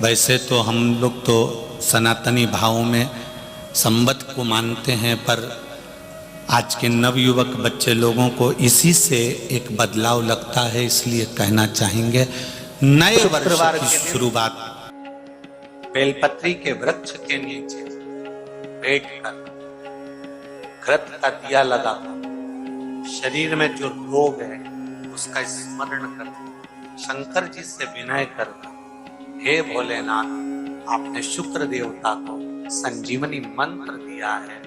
वैसे तो हम लोग तो सनातनी भावों में संवत को मानते हैं, पर आज के नवयुवक बच्चे लोगों को इसी से एक बदलाव लगता है, इसलिए कहना चाहेंगे नए वर्ष की शुरुआत बेलपत्री के वृक्ष के नीचे बैठकर घृत का दिया लगा शरीर में जो रोग है उसका स्मरण करना, शंकर जी से विनय करना, हे भोलेनाथ आपने शुक्र देवता को संजीवनी मंत्र दिया है,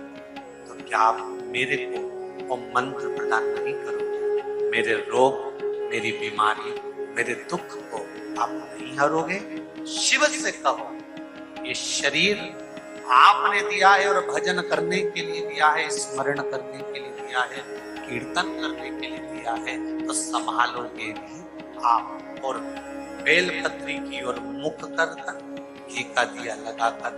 तो क्या आप मेरे को वो मंत्र प्रदान नहीं करोगे? मेरे रोग, मेरी बीमारी, मेरे दुख को आप नहीं हरोगे? शिव से कहो, ये शरीर आपने दिया है और भजन करने के लिए दिया है, स्मरण करने के लिए दिया है, कीर्तन करने के लिए दिया है, तो संभालोगे भी आप। और बेलपत्री की ओर मुख कर घी का दिया लगाकर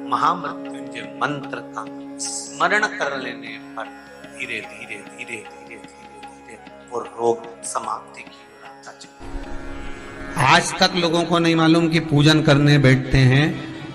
महामृत्युंजय मंत्र का स्मरण कर लेने पर धीरे धीरे धीरे धीरे धीरे धीरे वो रोग समाप्ति की ओर आता चला। आज तक लोगों को नहीं मालूम कि पूजन करने बैठते हैं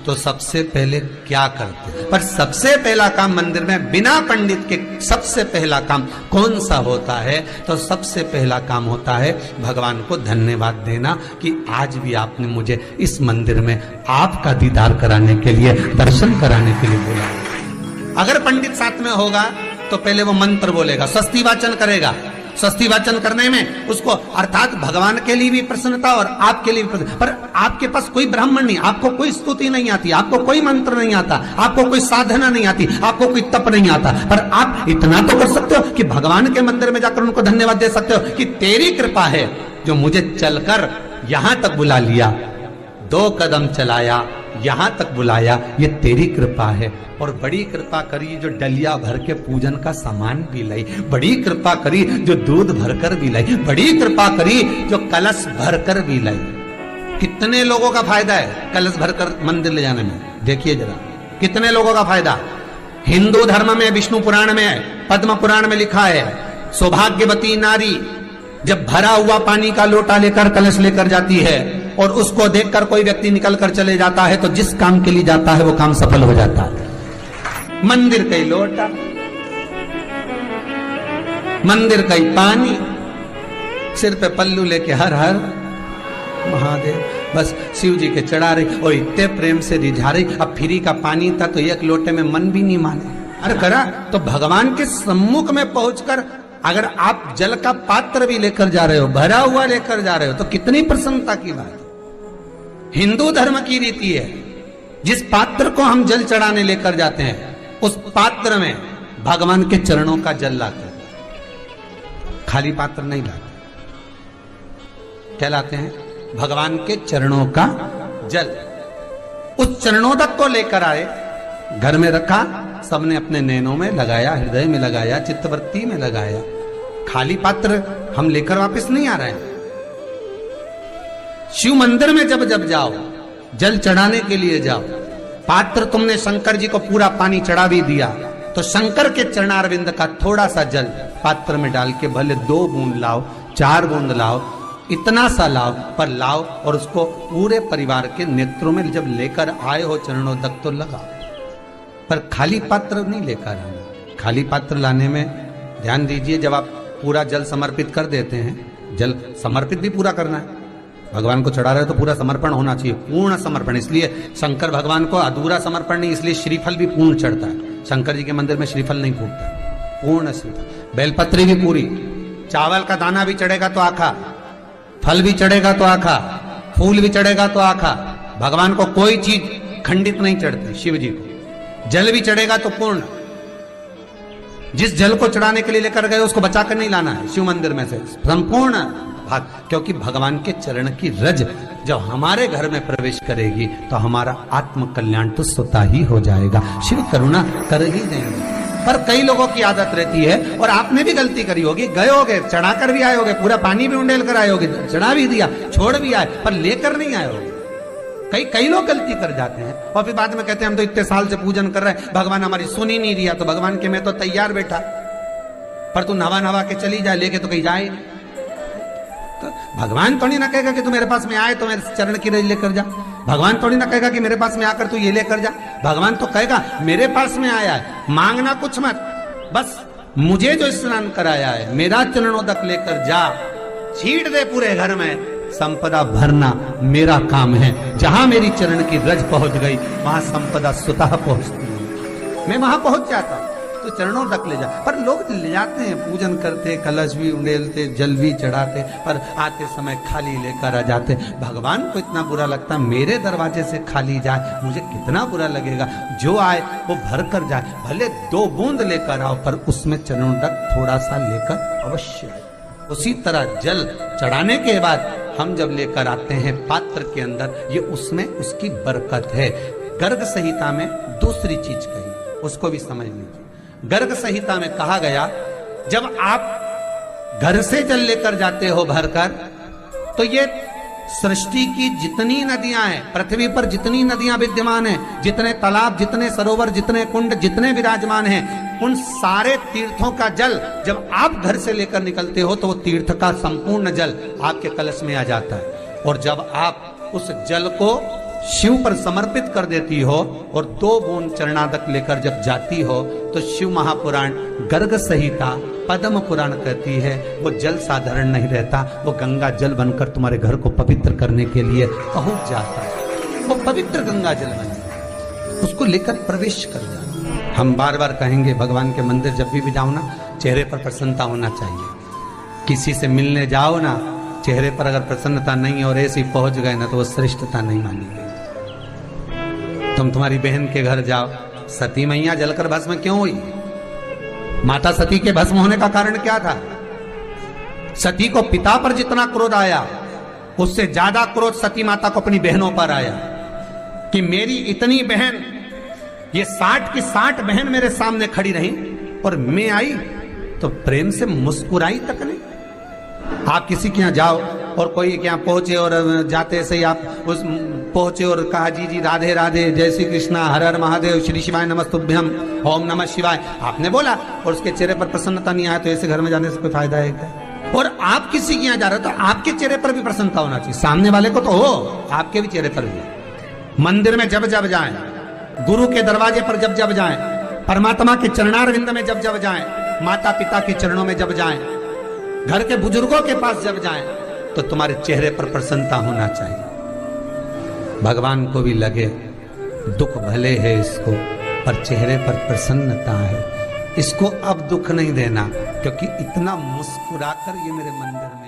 तो सबसे पहले क्या करते हैं, पर सबसे पहला काम मंदिर में बिना पंडित के सबसे पहला काम कौन सा होता है? तो सबसे पहला काम होता है भगवान को धन्यवाद देना कि आज भी आपने मुझे इस मंदिर में आपका दीदार कराने के लिए, दर्शन कराने के लिए बोला। अगर पंडित साथ में होगा तो पहले वो मंत्र बोलेगा, स्वस्ति वाचन करेगा। स्वस्ति वाचन करने में उसको अर्थात भगवान के लिए भी प्रसन्नता और आपके लिए भी प्रसन्नता। पर आपके पास कोई ब्राह्मण नहीं, आपको कोई स्तुति नहीं आती, आपको कोई मंत्र नहीं आता, आपको कोई साधना नहीं आती, आपको कोई तप नहीं आता, पर आप इतना तो कर सकते हो कि भगवान के मंदिर में जाकर उनको धन्यवाद दे सकते हो कि तेरी कृपा है जो मुझे चलकर यहां तक बुला लिया, 2 कदम चलाया, यहां तक बुलाया, ये तेरी कृपा है। और बड़ी कृपा करी जो डलिया भर के पूजन का सामान भी लाई, बड़ी कृपा करी जो दूध भरकर भी लाई, बड़ी कृपा करी जो कलश भरकर भी लाई। कितने लोगों का फायदा है कलश भरकर मंदिर ले जाने में? देखिए जरा कितने लोगों का फायदा। हिंदू धर्म में विष्णु पुराण में, पद्म पुराण में लिखा है, सौभाग्यवती नारी जब भरा हुआ पानी का लोटा लेकर कलश लेकर जाती है और उसको देखकर कोई व्यक्ति निकल कर चले जाता है तो जिस काम के लिए जाता है वो काम सफल हो जाता है। मंदिर का ही लोटा, मंदिर का ही पानी, सिर पे पल्लू लेके हर हर महादेव बस शिव जी के चढ़ा रही और इतने प्रेम से रिझा रही। अब फ्री का पानी था तो एक लोटे में मन भी नहीं माने। अरे करा तो भगवान के सम्मुख में पहुंचकर अगर आप जल का पात्र भी लेकर जा रहे हो, भरा हुआ लेकर जा रहे हो, तो कितनी प्रसन्नता की बात है। हिंदू धर्म की रीति है, जिस पात्र को हम जल चढ़ाने लेकर जाते हैं उस पात्र में भगवान के चरणों का जल लाते हैं, खाली पात्र नहीं लाते। क्या लाते हैं? भगवान के चरणों का जल। उस चरणोदक को लेकर आए, घर में रखा, सबने अपने नैनों में लगाया, हृदय में लगाया, चित्तवृत्ति में लगाया। खाली पात्र हम लेकर वापस नहीं आ रहे हैं। शिव मंदिर में जब जब जाओ, जल चढ़ाने के लिए जाओ, पात्र तुमने शंकर जी को पूरा पानी चढ़ा भी दिया तो शंकर के चरणारविंद का थोड़ा सा जल पात्र में डाल के भले 2 बूंद लाओ, 4 बूंद लाओ, इतना सा लाओ, पर लाओ और उसको पूरे परिवार के नेत्रों में जब लेकर आए हो चरणोदक तो लगाओ। पर खाली पात्र नहीं लेकर आना। खाली पात्र लाने में ध्यान दीजिए, जब आप पूरा जल समर्पित कर देते हैं, जल समर्पित भी पूरा करना है, भगवान को चढ़ा रहे हो तो पूरा समर्पण होना चाहिए, पूर्ण समर्पण। इसलिए शंकर भगवान को अधूरा समर्पण नहीं, इसलिए श्रीफल भी पूर्ण चढ़ता है। शंकर जी के मंदिर में श्रीफल नहीं फूटता, पूर्ण श्रीफल। बेलपत्री भी पूरी, चावल का दाना भी चढ़ेगा तो आखा, फल भी चढ़ेगा तो आखा, फूल भी चढ़ेगा तो आखा। भगवान को कोई चीज खंडित नहीं चढ़ती, शिव जी को जल भी चढ़ेगा तो पूर्ण। जिस जल को चढ़ाने के लिए लेकर गए उसको बचा कर नहीं लाना है शिव मंदिर में से, संपूर्ण भाग, क्योंकि भगवान के चरण की रज जब हमारे घर में प्रवेश करेगी तो हमारा आत्म कल्याण तो स्वतः ही हो जाएगा। शिव करुणा कर ही देंगे। पर कई लोगों की आदत रहती है, और आपने भी गलती करी होगी, गए होगे, चढ़ाकर भी आए होगे, पूरा पानी भी उंडेल कर आए होगे, चढ़ा भी दिया, छोड़ भी आए, पर लेकर नहीं आए होगे। कई लोग गलती कर जाते हैं और फिर बाद में कहते हैं हम तो इतने साल से पूजन कर रहे हैं, भगवान हमारी सुन ही नहीं दिया। तो भगवान के मैं तो तैयार बैठा, पर तू नवा के चली जाए, लेके तो कहीं जाए। तो भगवान तो नहीं ना कहेगा कि तू मेरे पास में आए तो मेरे चरण की रज लेकर जा। भगवान थोड़ी ना कहेगा कि मेरे पास में आकर तू ये लेकर जा। भगवान तो कहेगा मेरे पास में आया है, मांगना कुछ मत, बस मुझे जो स्नान कराया है मेरा चरणोदक लेकर जा, छीट दे पूरे घर में, संपदा भरना मेरा काम है। जहां मेरी चरण की रज पहुंच गई वहां संपदा स्वतः पहुंचती है, मैं वहां पहुंच जाता हूं। तो चरणों तक ले जा, पर लोग ले जाते हैं, पूजन करते, कलश भी उंडेलते, जल भी चढ़ाते, पर आते समय खाली लेकर आ जाते। भगवान को इतना बुरा लगता, मेरे दरवाजे से खाली जाए मुझे कितना बुरा लगेगा। जो आए वो भर कर जाए, भले 2 बूंद लेकर आओ, पर उसमें चरणों तक थोड़ा सा लेकर अवश्य आए। उसी तरह जल चढ़ाने के बाद हम जब लेकर आते हैं पात्र के अंदर, ये उसमें उसकी बरकत है। गर्ग संहिता में दूसरी चीज कही, उसको भी समझ लीजिए। गर्ग संहिता में कहा गया, जब आप घर से जल लेकर जाते हो भरकर, तो ये सृष्टि की जितनी नदियां हैं, पृथ्वी पर जितनी नदियां विद्यमान हैं, जितने तालाब, जितने सरोवर, जितने कुंड, जितने विराजमान हैं, उन सारे तीर्थों का जल जब आप घर से लेकर निकलते हो तो वो तीर्थ का संपूर्ण जल आपके कलश में आ जाता है। और जब आप उस जल को शिव पर समर्पित कर देती हो और 2 बूंद चरणादक लेकर जब जाती हो, तो शिव महापुराण गर्ग संहिता पद्म पुराण कहती है वो जल साधारण नहीं रहता, वो गंगा जल बनकर तुम्हारे घर को पवित्र करने के लिए पहुंच जाता है। वो पवित्र गंगा जल बन जाता, उसको लेकर प्रवेश कर जाता। हम बार बार कहेंगे, भगवान के मंदिर जब भी जाओ ना, चेहरे पर प्रसन्नता होना चाहिए। किसी से मिलने जाओ ना, चेहरे पर अगर प्रसन्नता नहीं और ऐसे ही पहुंच गए ना, तो वो श्रेष्ठता नहीं मानी गई। तुम तुम्हारी बहन के घर जाओ, सती मैया जलकर भस्म क्यों हुई? माता सती के भस्म होने का कारण क्या था? सती को पिता पर जितना क्रोध आया, उससे ज्यादा क्रोध सती माता को अपनी बहनों पर आया कि मेरी इतनी बहन, ये 60 की 60 बहन मेरे सामने खड़ी रही और मैं आई तो प्रेम से मुस्कुराई तक नहीं। आप किसी के यहाँ जाओ और कोई के यहाँ पहुंचे और जाते से ही आप उस पहुंचे और कहा जी जी राधे राधे, जय श्री कृष्णा, हर हर महादेव, श्री शिवाय नमस्तुभ्यम, ओम नमः शिवाय, आपने बोला और उसके चेहरे पर प्रसन्नता नहीं आया, तो ऐसे घर में जाने से कोई फायदा है क्या? और आप किसी के यहाँ जा रहे हो तो आपके चेहरे पर भी प्रसन्नता होना चाहिए, सामने वाले को तो हो, आपके भी चेहरे पर भी। मंदिर में जब जब जाएं, गुरु के दरवाजे पर जब जब जाएं, परमात्मा के चरणारविंद में जब जब जाएं, माता पिता के चरणों में जब जाएं, घर के बुजुर्गों के पास जब जाएं, तो तुम्हारे चेहरे पर प्रसन्नता होना चाहिए। भगवान को भी लगे दुख भले है इसको, पर चेहरे पर प्रसन्नता है, इसको अब दुख नहीं देना, क्योंकि इतना मुस्कुराकर ये मेरे मंदिर में